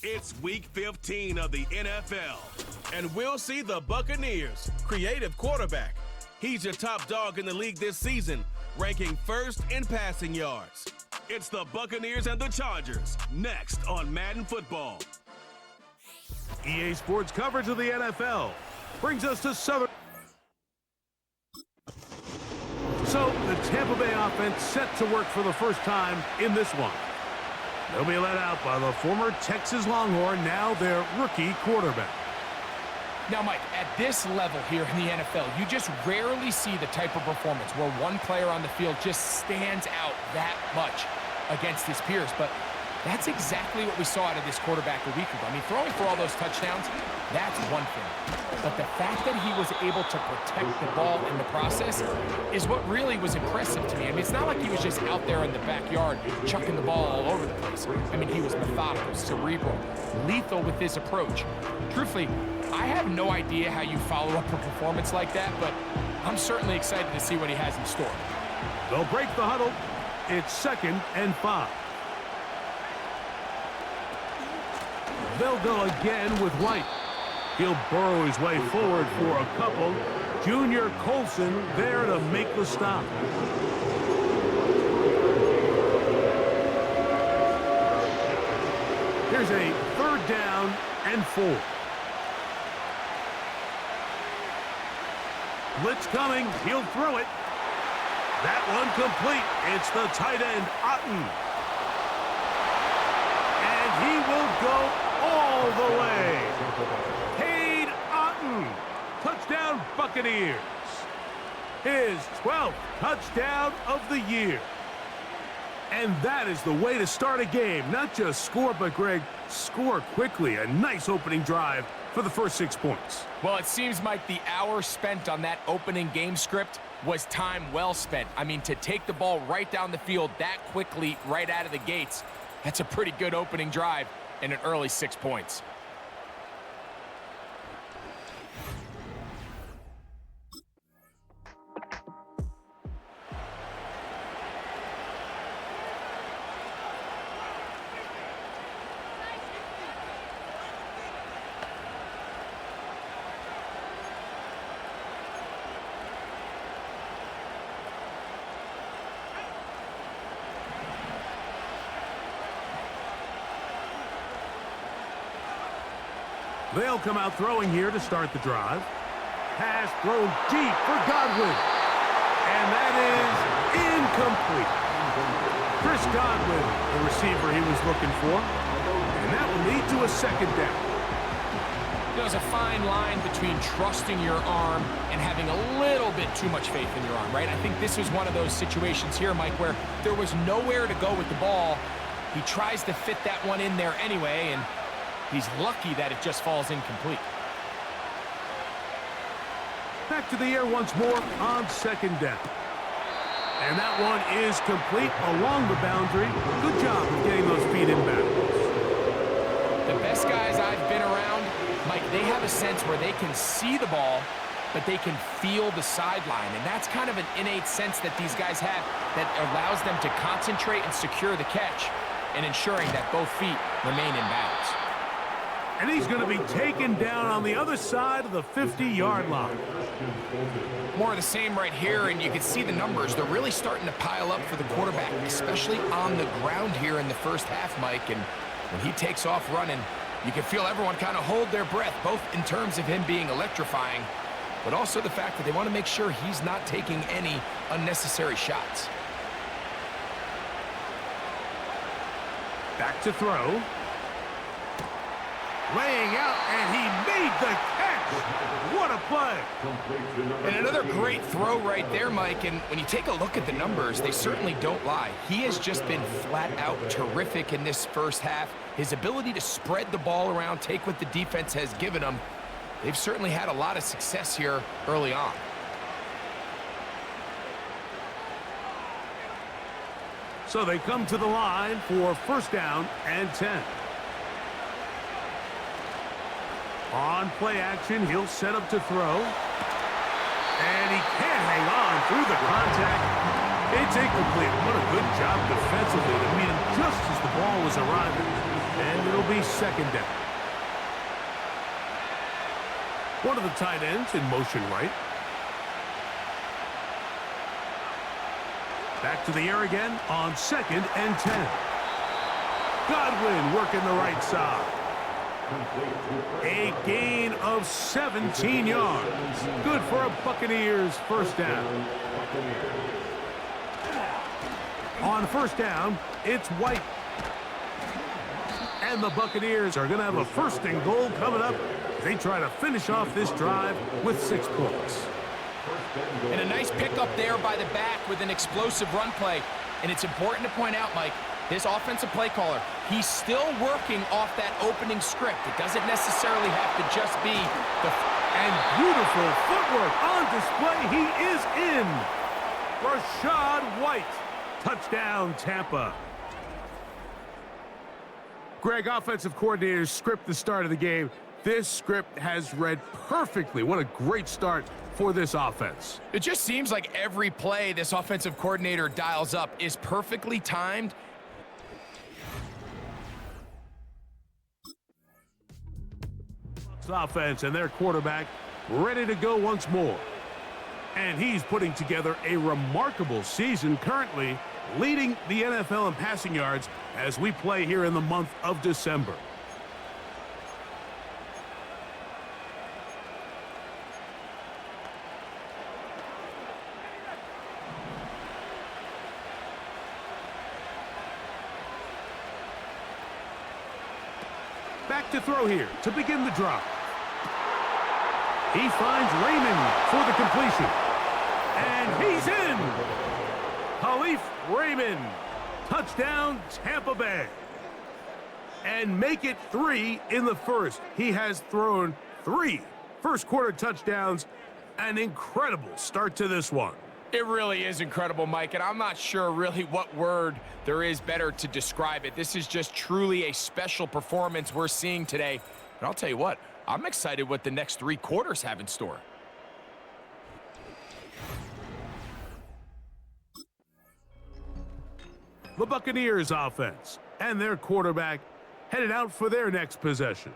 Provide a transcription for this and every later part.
It's Week 15 of the NFL, and we'll see the Buccaneers' creative quarterback. He's your top dog in the league this season, ranking first in passing yards. It's the Buccaneers and the Chargers, next on Madden Football. EA Sports coverage of the NFL brings us to Southern. So the Tampa Bay offense set to work for the first time in this one. They'll be let out by the former Texas Longhorn, now their rookie quarterback. Now, Mike, at this level here in the NFL, you just rarely see the type of performance where one player on the field just stands out that much against his peers. But that's exactly what we saw out of this quarterback a week ago. I mean, throwing for all those touchdowns, that's one thing. But the fact that he was able to protect the ball in the process is what really was impressive to me. I mean, it's not like he was just out there in the backyard chucking the ball all over the place. I mean, he was methodical, cerebral, lethal with his approach. Truthfully, I have no idea how you follow up a performance like that, but I'm certainly excited to see what he has in store. They'll break the huddle. It's 2nd and 5. They'll go again with White. He'll burrow his way forward for a couple. Junior Colson there to make the stop. Here's a 3rd down and 4. Blitz coming. He'll throw it. That one complete. It's the tight end, Otten. And he will go all the way. Cade Otten. Touchdown, Buccaneers. His 12th touchdown of the year. And that is the way to start a game. Not just score, but, Greg, score quickly. A nice opening drive for the first 6 points. Well, it seems like the hour spent on that opening game script was time well spent. I mean, to take the ball right down the field that quickly right out of the gates, that's a pretty good opening drive and an early 6 points. They'll come out throwing here to start the drive. Pass thrown deep for Godwin. And that is incomplete. Chris Godwin, the receiver he was looking for. And that will lead to a 2nd down. There's a fine line between trusting your arm and having a little bit too much faith in your arm, right? I think this was one of those situations here, Mike, where there was nowhere to go with the ball. He tries to fit that one in there anyway, and he's lucky that it just falls incomplete. Back to the air once more on 2nd down. And that one is complete along the boundary. Good job of getting those feet in bounds. The best guys I've been around, Mike, they have a sense where they can see the ball, but they can feel the sideline. And that's kind of an innate sense that these guys have that allows them to concentrate and secure the catch and ensuring that both feet remain in bounds. And he's going to be taken down on the other side of the 50-yard line. More of the same right here, and you can see the numbers. They're really starting to pile up for the quarterback, especially on the ground here in the first half, Mike. And when he takes off running, you can feel everyone kind of hold their breath, both in terms of him being electrifying, but also the fact that they want to make sure he's not taking any unnecessary shots. Back to throw. Laying out, and he made the catch. What a play. And another great throw right there, Mike. And when you take a look at the numbers, they certainly don't lie. He has just been flat out terrific in this first half. His ability to spread the ball around, take what the defense has given him, they've certainly had a lot of success here early on. So they come to the line for 1st down and 10. On play action, he'll set up to throw. And he can't hang on through the contact. It's incomplete. What a good job defensively to meet him just as the ball was arriving. And it'll be second down. One of the tight ends in motion right. Back to the air again on 2nd and 10. Godwin working the right side. A gain of 17 yards. Good for a Buccaneers first down. On first down, it's White. And the Buccaneers are going to have a first and goal coming up. They try to finish off this drive with 6 points. And a nice pickup there by the back with an explosive run play. And it's important to point out, Mike, this offensive play caller, he's still working off that opening script. It doesn't necessarily have to just be the... And beautiful footwork on display. He is in. Rachaad White. Touchdown, Tampa. Greg, offensive coordinators script the start of the game. This script has read perfectly. What a great start for this offense. It just seems like every play this offensive coordinator dials up is perfectly timed. Offense and their quarterback ready to go once more. And he's putting together a remarkable season, currently leading the NFL in passing yards as we play here in the month of December. Back to throw here to begin the drive. He finds Raymond for the completion. And he's in. Kalif Raymond. Touchdown, Tampa Bay. And make it 3 in the first. He has thrown 3 first-quarter touchdowns. An incredible start to this one. It really is incredible, Mike, and I'm not sure really what word there is better to describe it. This is just truly a special performance we're seeing today. And I'll tell you what, I'm excited what the next 3 quarters have in store. The Buccaneers offense and their quarterback headed out for their next possession.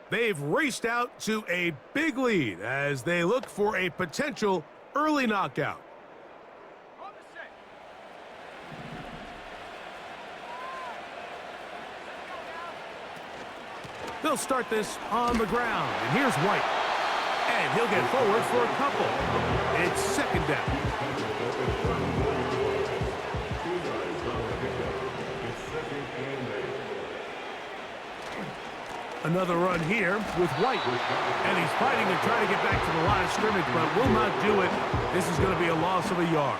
They've raced out to a big lead as they look for a potential early knockout. They'll start this on the ground. And here's White. And he'll get forward for a couple. It's second down. Another run here with White. And he's fighting to try to get back to the line of scrimmage, but will not do it. This is going to be a loss of a yard.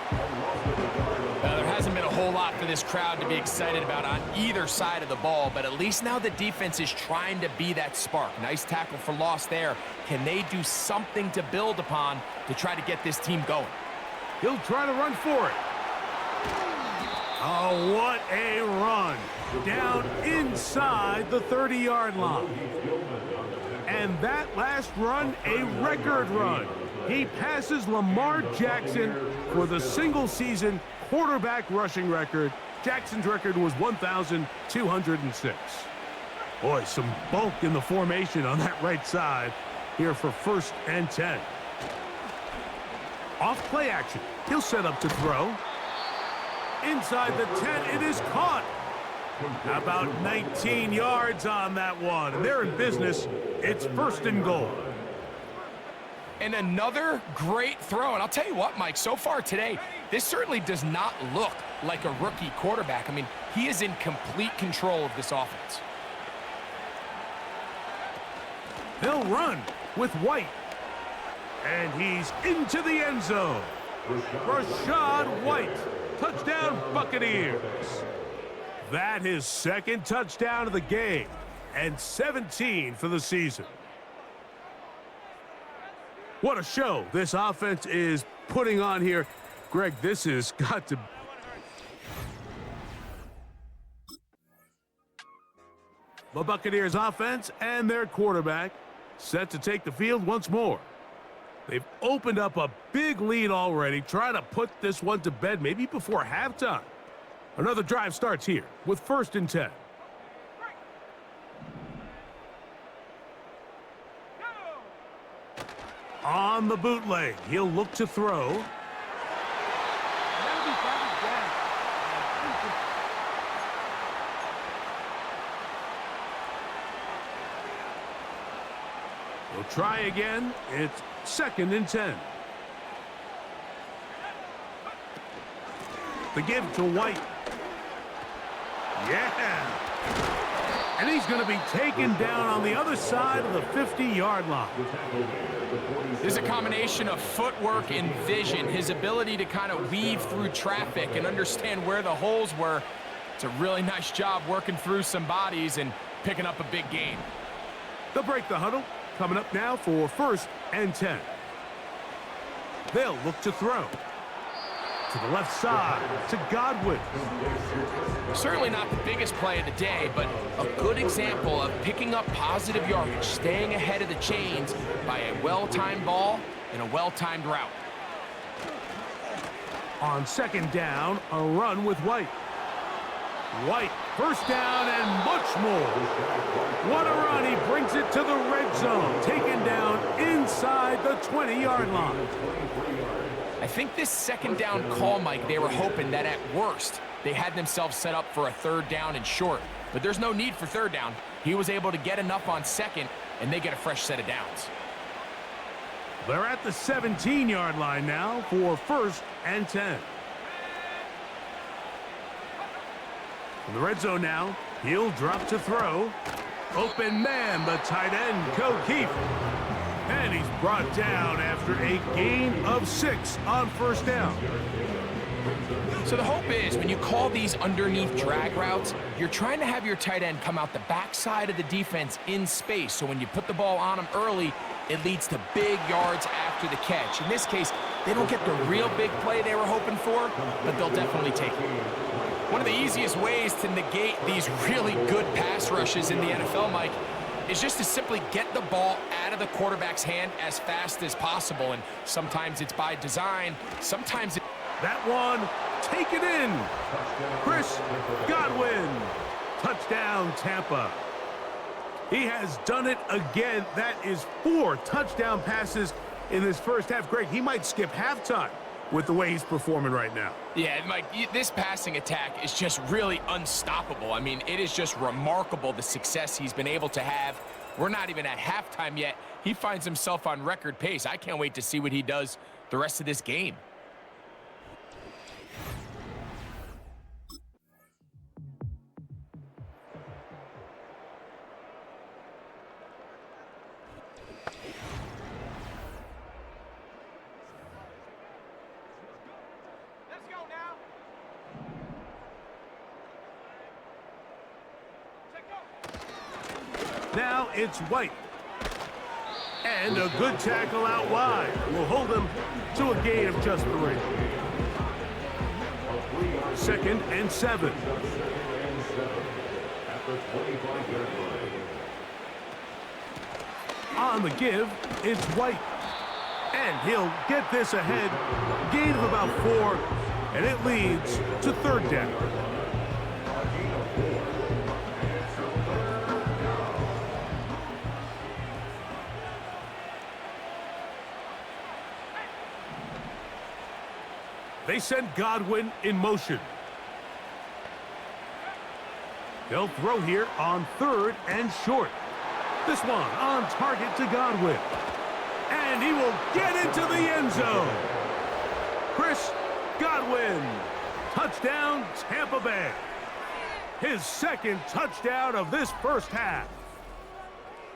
There hasn't been a whole lot for this crowd to be excited about on either side of the ball, but at least now the defense is trying to be that spark. Nice tackle for loss there. Can they do something to build upon to try to get this team going? He'll try to run for it. Oh, what a run. Down inside the 30-yard line. And that last run, a record run. He passes Lamar Jackson for the single-season quarterback rushing record. Jackson's record was 1,206. Boy, some bulk in the formation on that right side here for 1st and 10. Off play action. He'll set up to throw. Inside the 10, it is caught. About 19 yards on that one. And they're in business. It's 1st and goal. And another great throw. And I'll tell you what, Mike, so far today, this certainly does not look like a rookie quarterback. I mean, he is in complete control of this offense. They'll run with White. And he's into the end zone. Rachaad White. Touchdown, Buccaneers. That his 2nd touchdown of the game. And 17 for the season. What a show this offense is putting on here. Greg, this has got to... The Buccaneers offense and their quarterback set to take the field once more. They've opened up a big lead already, trying to put this one to bed maybe before halftime. Another drive starts here with 1st and 10. On the bootleg, he'll look to throw. We'll try again. It's 2nd and 10. The give to White. Yeah. And he's going to be taken down on the other side of the 50-yard line. There's a combination of footwork and vision, his ability to kind of weave through traffic and understand where the holes were. It's a really nice job working through some bodies and picking up a big gain. They'll break the huddle. Coming up now for 1st and 10. They'll look to throw. To the left side, to Godwin. Certainly not the biggest play of the day, but a good example of picking up positive yardage, staying ahead of the chains by a well-timed ball and a well-timed route. On 2nd down, a run with White. White, 1st down and much more. What a run. He brings it to the red zone. Taken down inside the 20-yard line. I think this 2nd down call, Mike, they were hoping that at worst they had themselves set up for a 3rd down and short. But there's no need for 3rd down. He was able to get enough on 2nd, and they get a fresh set of downs. They're at the 17-yard line now for 1st and 10. In the red zone now, he'll drop to throw. Open man, the tight end, Keith. And he's brought down after a gain of 6 on 1st down. So the hope is when you call these underneath drag routes, you're trying to have your tight end come out the backside of the defense in space. So when you put the ball on him early, it leads to big yards after the catch. In this case, they don't get the real big play they were hoping for, but they'll definitely take it. One of the easiest ways to negate these really good pass rushes in the NFL, Mike, is just to simply get the ball out of the quarterback's hand as fast as possible. And sometimes it's by design, sometimes it's... That one, take it in. Chris Godwin. Touchdown, Tampa. He has done it again. That is 4 touchdown passes in this first half. Greg, he might skip halftime with the way he's performing right now. Yeah, Mike, this passing attack is just really unstoppable. I mean, it is just remarkable the success he's been able to have. We're not even at halftime yet. He finds himself on record pace. I can't wait to see what he does the rest of this game. Now it's White. And a good tackle out wide will hold him to a gain of just 3. 2nd and 7. On the give, it's White. And he'll get this ahead. Gain of about 4. And it leads to 3rd down. They send Godwin in motion. They'll throw here on 3rd and short. This one on target to Godwin. And he will get into the end zone. Chris Godwin. Touchdown, Tampa Bay. His 2nd touchdown of this first half.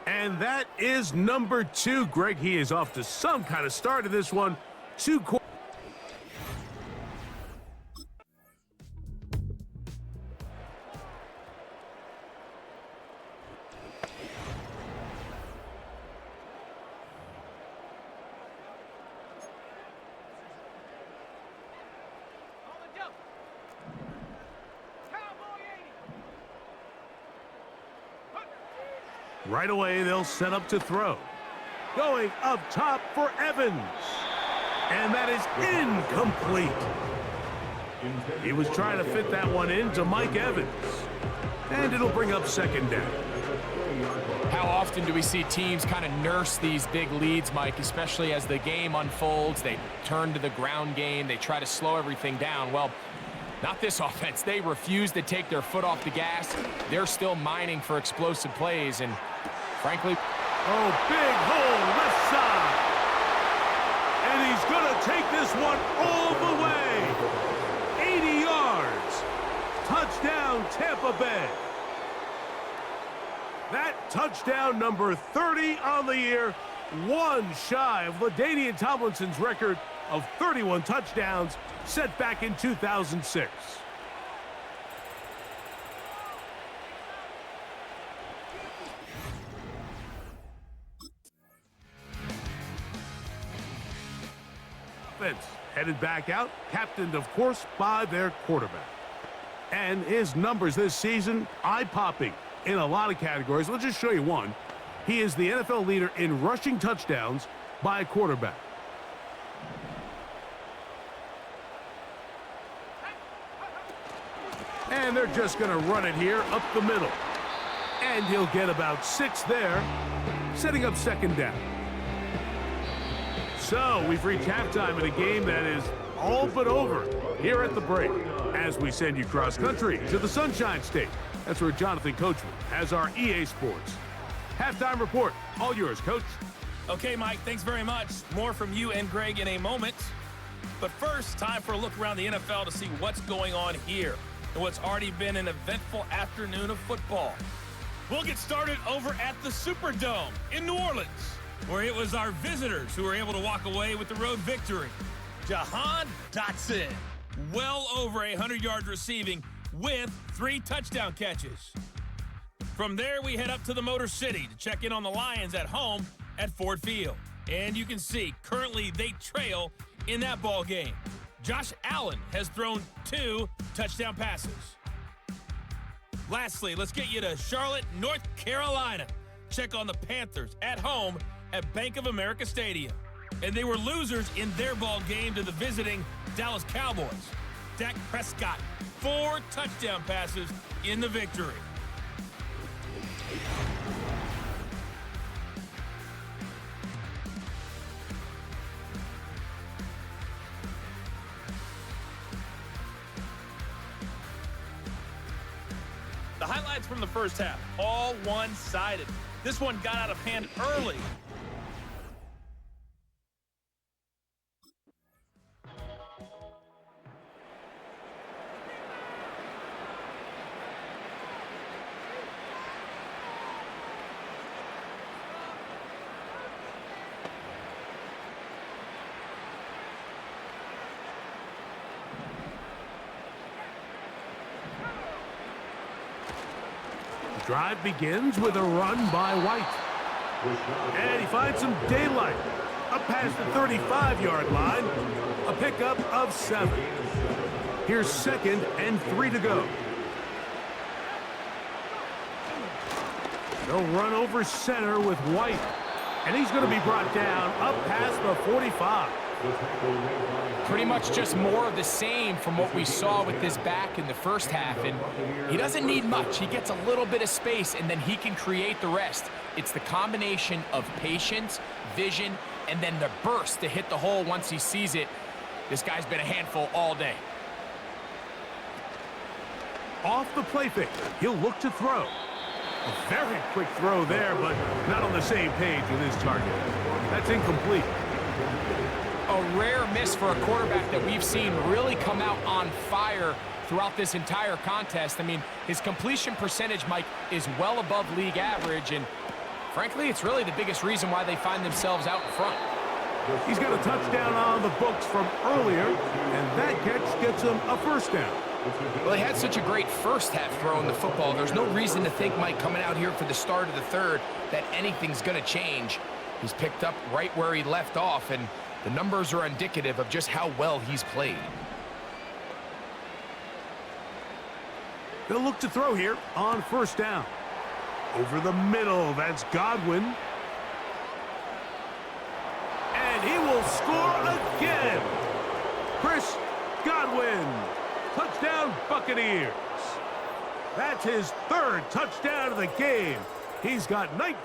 And that is number 2. Greg, he is off to some kind of start of this one. 2 quarters. Right away, they'll set up to throw. Going up top for Evans. And that is incomplete. He was trying to fit that one into Mike Evans. And it'll bring up 2nd down. How often often do we see teams kind of nurse these big leads, Mike, especially as the game unfolds? They turn to the ground game. They try to slow everything down. Well, not this offense. They refuse to take their foot off the gas. They're still mining for explosive plays, and frankly... Oh, big hole left side. And he's going to take this one all the way. 80 yards. Touchdown, Tampa Bay. That touchdown number 30 on the year, one shy of LaDainian Tomlinson's record of 31 touchdowns set back in 2006. Offense headed back out, captained, of course, by their quarterback. And his numbers this season, eye-popping in a lot of categories. Let's just show you one. He is the NFL leader in rushing touchdowns by a quarterback. And they're just going to run it here up the middle. And he'll get about 6 there, setting up second down. So we've reached halftime in a game that is all but over here at the break as we send you cross-country to the Sunshine State. That's where Jonathan Coachman has our EA Sports halftime report. All yours, Coach. Okay, Mike, thanks very much. More from you and Greg in a moment. But first, time for a look around the NFL to see what's going on here and what's already been an eventful afternoon of football. We'll get started over at the Superdome in New Orleans, where it was our visitors who were able to walk away with the road victory. Jahan Dotson, well over 100 yards receiving with 3 touchdown catches. From there, we head up to the Motor City to check in on the Lions at home at Ford Field. And you can see, currently they trail in that ball game. Josh Allen has thrown 2 touchdown passes. Lastly, let's get you to Charlotte, North Carolina. Check on the Panthers at home at Bank of America Stadium. And they were losers in their ball game to the visiting Dallas Cowboys. Dak Prescott, 4 touchdown passes in the victory. The highlights from the first half, all one-sided. This one got out of hand early. Drive begins with a run by White. And he finds some daylight. Up past the 35-yard line. A pickup of 7. Here's 2nd and 3 to go. They'll run over center with White. And he's going to be brought down up past the 45. Pretty much just more of the same from what we saw with this back in the first half. And he doesn't need much. He gets a little bit of space, and then he can create the rest. It's the combination of patience, vision, and then the burst to hit the hole once he sees it. This guy's been a handful all day. Off the play fake, he'll look to throw. A very quick throw there, but not on the same page with his target. That's incomplete. A rare miss for a quarterback that we've seen really come out on fire throughout this entire contest. I mean, his completion percentage, Mike, is well above league average, and frankly, it's really the biggest reason why they find themselves out in front. He's got a touchdown on the books from earlier, and that catch gets him a first down. Well, he had such a great first half throwing the football. There's no reason to think, Mike, coming out here for the start of the third, that anything's going to change. He's picked up right where he left off, and the numbers are indicative of just how well he's played. They'll look to throw here on first down. Over the middle, that's Godwin. And he will score again. Chris Godwin. Touchdown, Buccaneers. That's his 3rd touchdown of the game. He's got 19.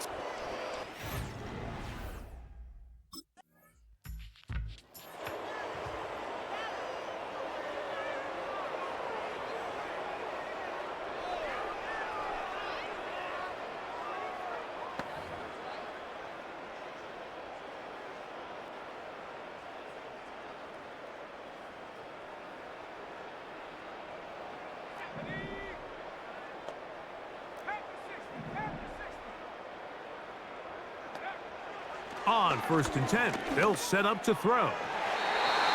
On 1st and 10, they'll set up to throw.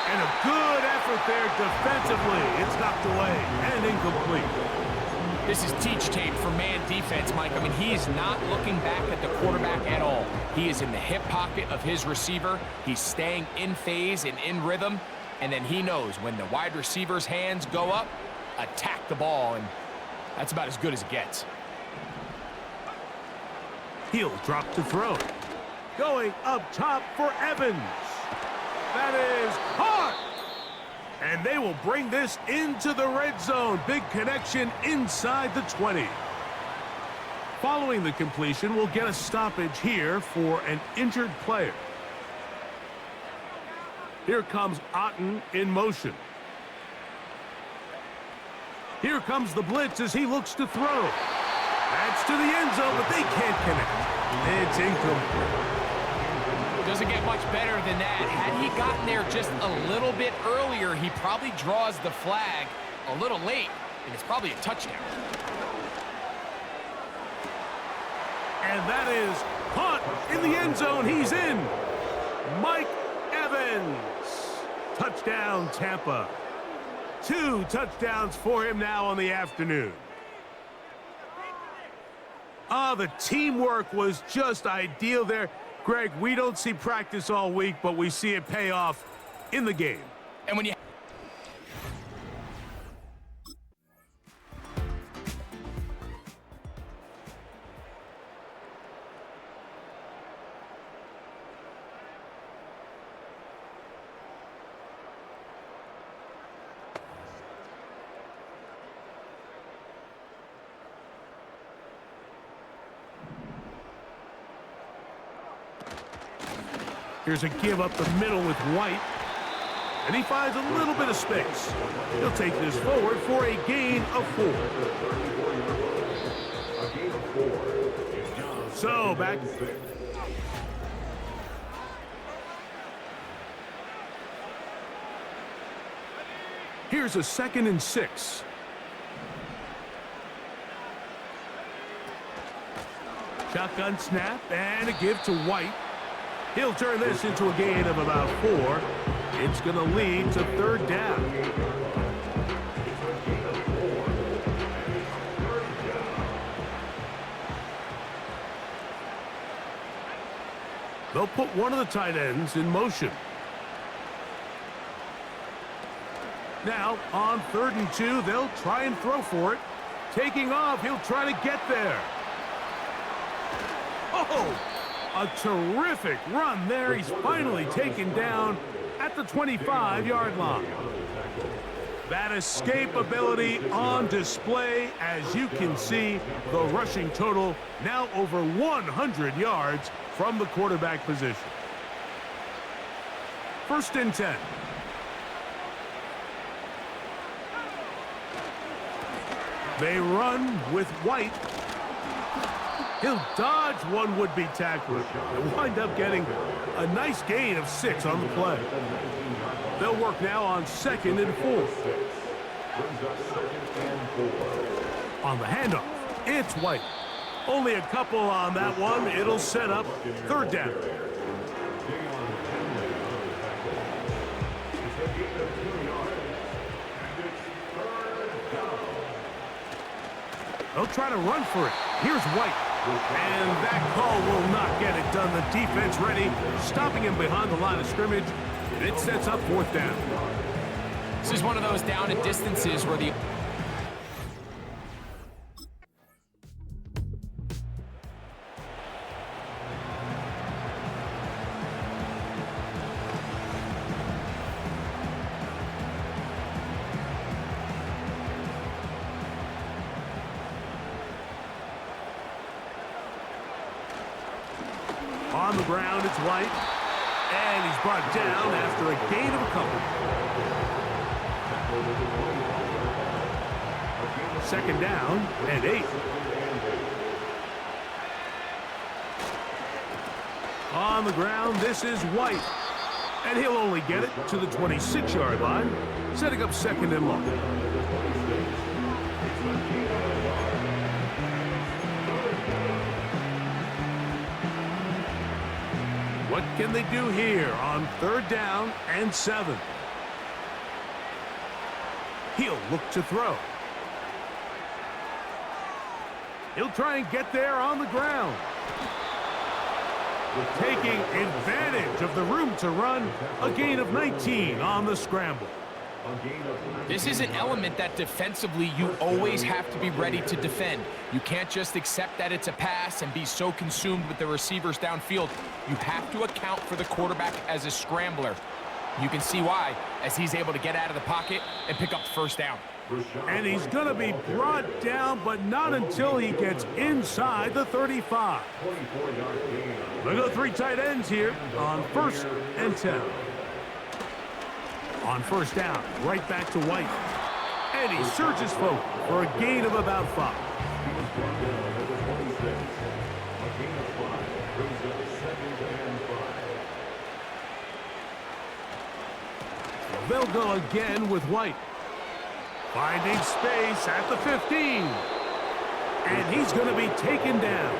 And a good effort there defensively. It's knocked away and incomplete. This is teach tape for man defense, Mike. I mean, he is not looking back at the quarterback at all. He is in the hip pocket of his receiver. He's staying in phase and in rhythm. And then he knows when the wide receiver's hands go up, attack the ball, and that's about as good as it gets. He'll drop to throw. Going up top for Evans. That is caught. And they will bring this into the red zone. Big connection inside the 20. Following the completion, we'll get a stoppage here for an injured player. Here comes Otten in motion. Here comes the blitz as he looks to throw. That's to the end zone, but they can't connect. It's incomplete. Doesn't get much better than that. Had he gotten there just a little bit earlier, he probably draws the flag a little late, and it's probably a touchdown. And that is caught in the end zone. He's in. Mike Evans. Touchdown, Tampa. 2 touchdowns for him now on the afternoon. The teamwork was just ideal there. Greg, we don't see practice all week, but we see it pay off in the game. And when you Here's a give up the middle with White. And he finds a little bit of space. He'll take this forward for a gain of 4. So back. Here's a 2nd and 6. Shotgun snap and a give to White. He'll turn this into a gain of about 4. It's going to lead to 3rd down. They'll put one of the tight ends in motion. Now, on 3rd and 2, they'll try and throw for it. Taking off, he'll try to get there. Oh! A terrific run there. He's finally taken down at the 25-yard line. That escapability on display. As you can see, the rushing total now over 100 yards from the quarterback position. 1st and 10. They run with White. He'll dodge one would-be tackler and wind up getting a nice gain of 6 on the play. They'll work now on 2nd and 4. On the handoff, it's White. Only a couple on that one. It'll set up 3rd down. They'll try to run for it. Here's White. And that call will not get it done. The defense ready, stopping him behind the line of scrimmage. And it sets up 4th down. This is one of those down and distances where the on the ground, it's White. And he's brought down after a gain of a couple. 2nd down and 8. On the ground, this is White. And he'll only get it to the 26-yard line, setting up 2nd and long. What can they do here on 3rd down and 7? He'll look to throw. He'll try and get there on the ground. Taking advantage of the room to run, a gain of 19 on the scramble. This is an element that defensively you always have to be ready to defend. You can't just accept that it's a pass and be so consumed with the receivers downfield. You have to account for the quarterback as a scrambler. You can see why, as he's able to get out of the pocket and pick up the 1st down. And he's going to be brought down, but not until he gets inside the 35. They go 3 tight ends here on 1st and 10. On 1st down, right back to White. And he surges forward for a gain of about 5. They'll go again with White. Finding space at the 15. And he's going to be taken down.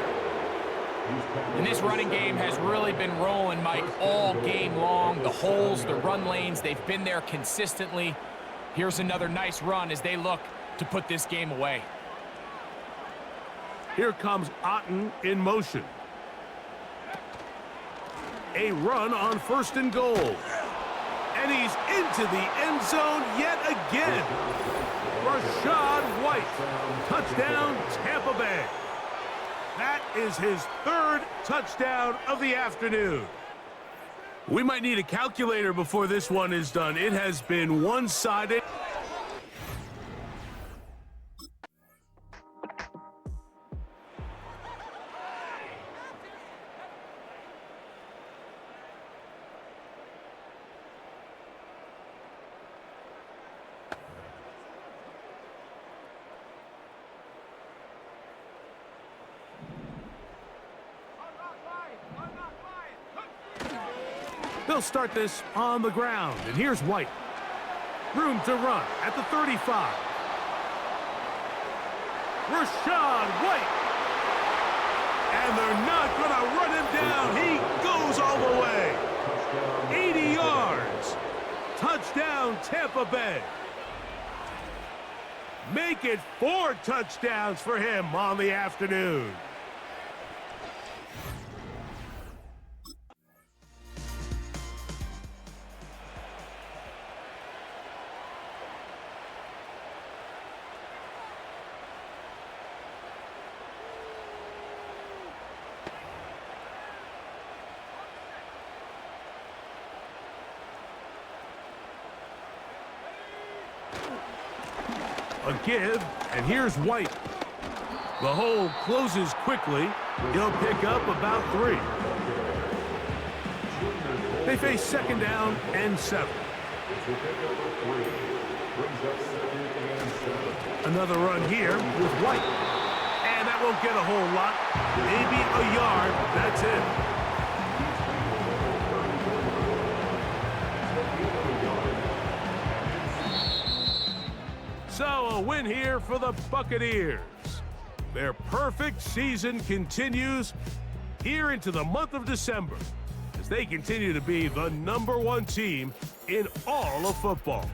And this running game has really been rolling, Mike, all game long. The holes, the run lanes, they've been there consistently. Here's another nice run as they look to put this game away. Here comes Otten in motion. A run on 1st and goal. And he's into the end zone yet again. Rachaad White, touchdown Tampa Bay. That is his 3rd touchdown of the afternoon. We might need a calculator before this one is done. It has been one-sided. They'll start this on the ground, and here's White. Room to run at the 35. Rachaad White. And they're not going to run him down. He goes all the way. 80 yards. Touchdown, Tampa Bay. Make it 4 touchdowns for him on the afternoon. A give, and here's White. The hole closes quickly. He'll pick up about 3. They face 2nd down and 7. Another run here with White. And that won't get a whole lot. Maybe a yard. That's it. So a win here for the Buccaneers. Their perfect season continues here into the month of December as they continue to be the #1 team in all of football.